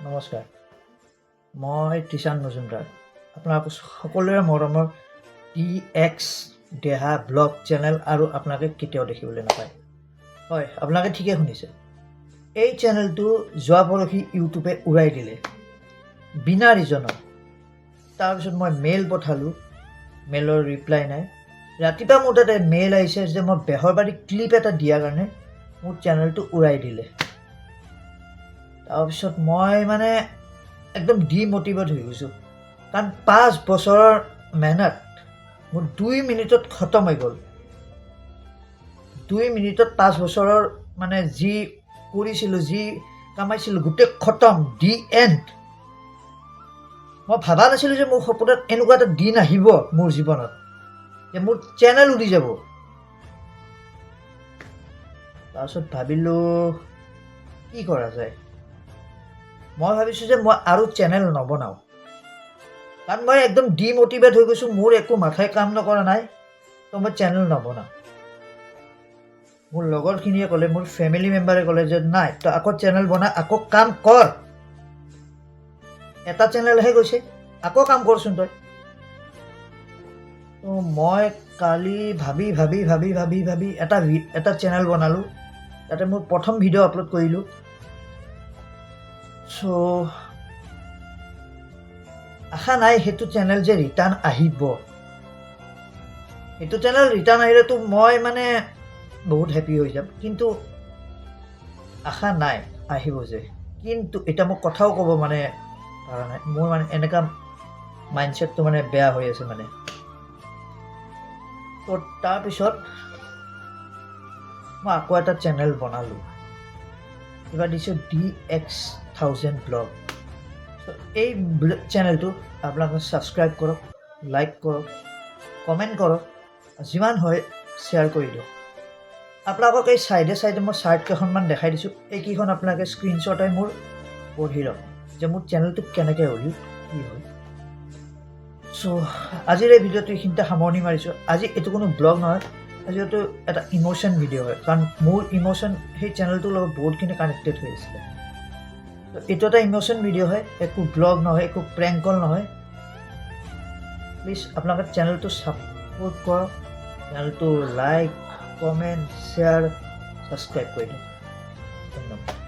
নমস্কাৰ, মই ত্ৰিশান মজুমদাৰ। আপোনালোক সকলোৰে মৰমৰ TX দেহা ব্লগ চেনেল আৰু আপোনালোকে কেতিয়াও দেখিবলৈ নাপায়। হয়, আপোনালোকে ঠিকে শুনিছে। এই চেনেলটো যোৱা পৰহি ইউটিউবে উৰাই দিলে বিনা ৰিজনত। তাৰপিছত মই মেইল পঠালোঁ, মেইলৰ ৰিপ্লাই নাই। ৰাতিপুৱা মোৰ তাতে মেইল আহিছে যে মই বেহৰবাৰী ক্লিপ এটা দিয়াৰ কাৰণে মোৰ চেনেলটো উৰাই দিলে। তাৰপিছত মই মানে একদম ডিমটিভেট হৈ গৈছোঁ, কাৰণ 5 বছৰৰ মেহনত মোৰ 2 মিনিটত খতম হৈ গ'ল। 2 মিনিটত 5 বছৰৰ মানে যি কৰিছিলোঁ, যি কামাইছিলোঁ, গোটেই খতম, দি এণ্ড। মই ভাবা নাছিলোঁ যে মোৰ সপোনত এনেকুৱা এটা দিন আহিব মোৰ জীৱনত যে মোৰ চেনেল উৰি যাব। তাৰপিছত ভাবিলোঁ কি কৰা যায়। মই ভাবিছোঁ যে মই আৰু চেনেল নবনাওঁ, কাৰণ মই একদম ডিমটিভেট হৈ গৈছোঁ। মোৰ একো মাথাই কাম নকৰা নাই, তো মই চেনেল নবনাওঁ। মোৰ লগৰখিনিয়ে ক'লে, মোৰ ফেমিলি মেম্বাৰে ক'লে যে নাই, তই আকৌ চেনেল বনা, আকৌ কাম কৰ। এটা চেনেলহে গৈছে, আকৌ কাম কৰচোন তই। তো মই কালি ভাবি ভাবি ভাবি ভাবি ভাবি এটা চেনেল বনালোঁ, তাতে মোৰ প্ৰথম ভিডিঅ' আপলোড কৰিলোঁ। চ' আশা নাই সেইটো চেনেল যে ৰিটাৰ্ণ আহিব। সেইটো চেনেল ৰিটাৰ্ণ আহিলেতো মই মানে বহুত হেপী হৈ যাম, কিন্তু আশা নাই আহিব যে। কিন্তু এতিয়া মোক কথাও ক'ব মানে পৰা নাই, মোৰ মানে এনেকুৱা মাইণ্ডছেটটো মানে বেয়া হৈ আছে মানে। তো তাৰপিছত মই আকৌ এটা চেনেল বনালোঁ, কিবা দিছোঁ DX1000 ব্লগ। এই চেনেলটো আপোনালোকে ছাবস্ক্ৰাইব কৰক, লাইক কৰক, কমেণ্ট কৰক, যিমান হয় শ্বেয়াৰ কৰি দিয়ক। আপোনালোকক এই চাইডে মই চাৰ্ট কেইখনমান দেখাই দিছোঁ, এইকেইখন আপোনালোকে স্ক্ৰীনশ্বট হৈ মোৰ পঢ়ি লওক যে মোৰ চেনেলটো কেনেকৈ হ'ল, কি হ'ল। চ' আজিৰ এই ভিডিঅ'টো এইখিনিতে সামৰণি মাৰিছোঁ। আজি এইটো কোনো ব্লগ নহয়, আজি এইটো এটা ইম'শ্যন ভিডিঅ' হয়, কাৰণ মোৰ ইম'শ্যন সেই চেনেলটোৰ লগত বহুতখিনি কানেক্টেড হৈ আছিলে। এইটো এটা ইম'শ্যন ভিডিঅ' হয়, একো ব্লগ নহয়, একো প্ৰেংক কল নহয়। প্লিজ আপোনালোকে চেনেলটো ছাপোৰ্ট কৰক, চেনেলটো লাইক, কমেণ্ট, শ্বেয়াৰ, ছাবস্ক্ৰাইব কৰি দিয়ক। ধন্যবাদ।